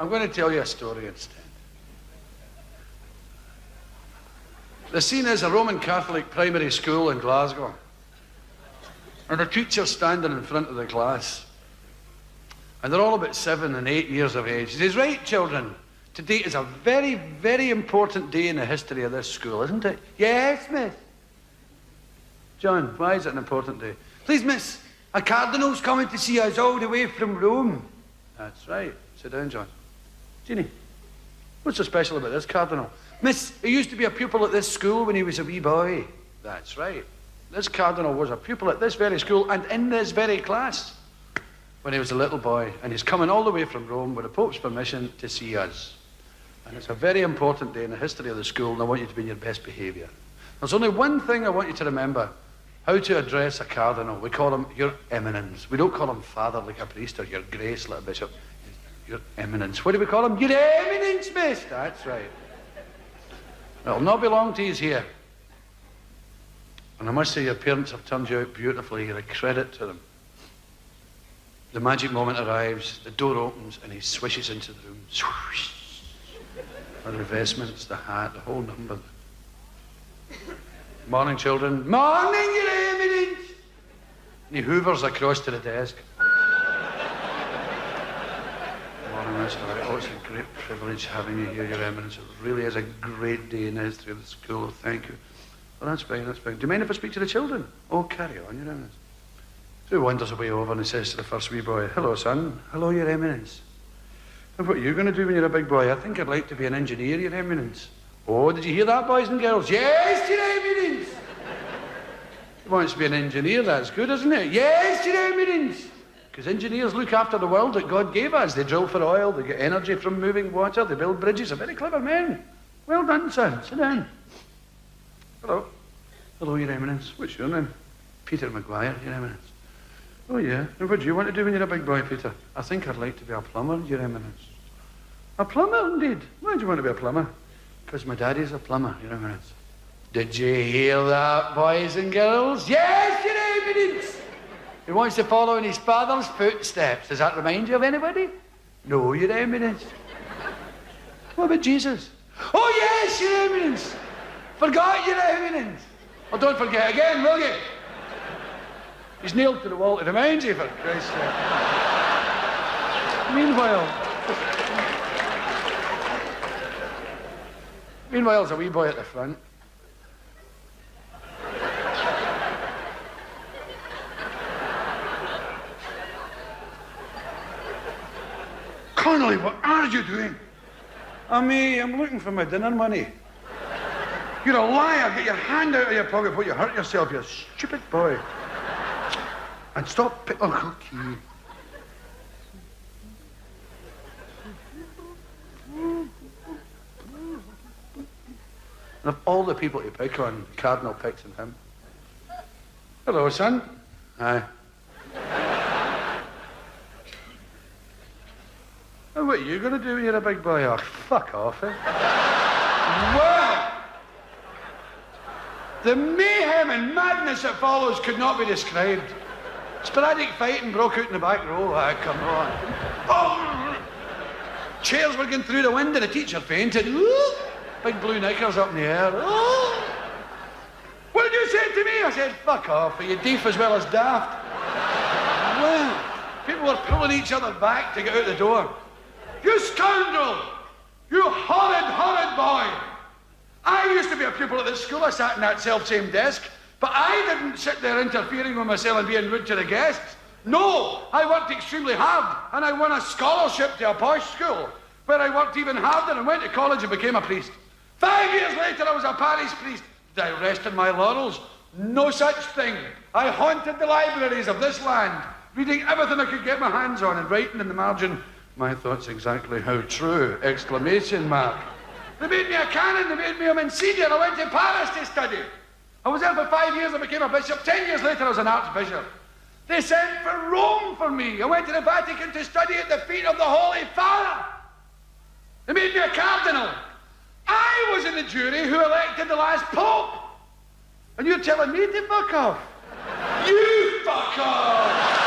I'm going to tell you a story instead. The scene is a Roman Catholic primary school in Glasgow. And the teacher's standing in front of the class. And they're all about 7 and 8 years of age. He says, right, children, today is a very, very important day in the history of this school, isn't it? Yes, miss. John, why is it an important day? Please, miss, a Cardinals coming to see us all the way from Rome. That's right. Sit down, John. Jeannie, what's so special about this Cardinal? Miss, he used to be a pupil at this school when he was a wee boy. That's right. This Cardinal was a pupil at this very school and in this very class when he was a little boy. And he's coming all the way from Rome with the Pope's permission to see us. And it's a very important day in the history of the school, and I want you to be in your best behaviour. There's only one thing I want you to remember. How to address a Cardinal. We call him Your Eminence. We don't call him Father like a priest or Your Grace like a bishop. Your Eminence. What do we call him? Your Eminence, miss. That's right. It'll not be long till he's here. And I must say, your parents have turned you out beautifully. You're a credit to them. The magic moment arrives, the door opens, and he swishes into the room. Swoosh. The vestments, the hat, the whole number. Morning, children. Morning, Your Eminence. And he hoovers across to the desk. Morning, Miss. Oh, it's a great privilege having you here, Your Eminence. It really is a great day in the history of the school. Thank you. Well, that's fine, that's fine. Do you mind if I speak to the children? Oh, carry on, Your Eminence. So he wanders away over and he says to the first wee boy, hello, son. Hello, Your Eminence. And what are you going to do when you're a big boy? I think I'd like to be an engineer, Your Eminence. Oh, did you hear that, boys and girls? Yes, Your Eminence. He wants to be an engineer, that's good, isn't it? Yes, Your Eminence. Because engineers look after the world that God gave us. They drill for oil, they get energy from moving water, they build bridges. They're very clever men. Well done, son. Sit down. Hello. Hello, Your Eminence. What's your name? Peter Maguire, Your Eminence. Oh, yeah. And what do you want to do when you're a big boy, Peter? I think I'd like to be a plumber, Your Eminence. A plumber, indeed. Why do you want to be a plumber? Because my daddy's a plumber, Your Eminence. Did you hear that, boys and girls? Yes, Your Eminence. He wants to follow in his father's footsteps. Does that remind you of anybody? No, Your Eminence. What about Jesus? Oh, yes, Your Eminence. Forgot, Your Eminence. Well, don't forget again, will you? He's nailed to the wall to remind you, for Christ's sake. Meanwhile, there's a wee boy at the front. Connolly, what are you doing? I'm looking for my dinner money. You're a liar. Get your hand out of your pocket before you hurt yourself, you stupid boy. And stop picking on key. And of all the people to pick on, the Cardinal picks on him. Hello, son. Hi. And what are you going to do when you're a big boy? Oh, fuck off, eh? Well, the mayhem and madness that follows could not be described. Sporadic fighting broke out in the back row. Ah, come on. Oh! Chairs were going through the wind and the teacher fainted. Ooh! Big blue knickers up in the air. Oh! What did you say to me? I said, fuck off. Are you deaf as well as daft? Well, people were pulling each other back to get out the door. You scoundrel! You horrid, horrid boy! I used to be a pupil at this school. I sat in that self-same desk. But I didn't sit there interfering with myself and being rude to the guests. No, I worked extremely hard, and I won a scholarship to a posh school, where I worked even harder and went to college and became a priest. 5 years later, I was a parish priest. Did I rest in my laurels? No such thing. I haunted the libraries of this land, reading everything I could get my hands on and writing in the margin, my thoughts exactly how true! Exclamation mark. They made me a canon, they made me a Monsignor. I went to Paris to study. I was there for 5 years, I became a bishop. 10 years later, I was an archbishop. They sent for Rome for me. I went to the Vatican to study at the feet of the Holy Father. They made me a cardinal. I was in the jury who elected the last pope. And you're telling me to fuck off? You fuck off!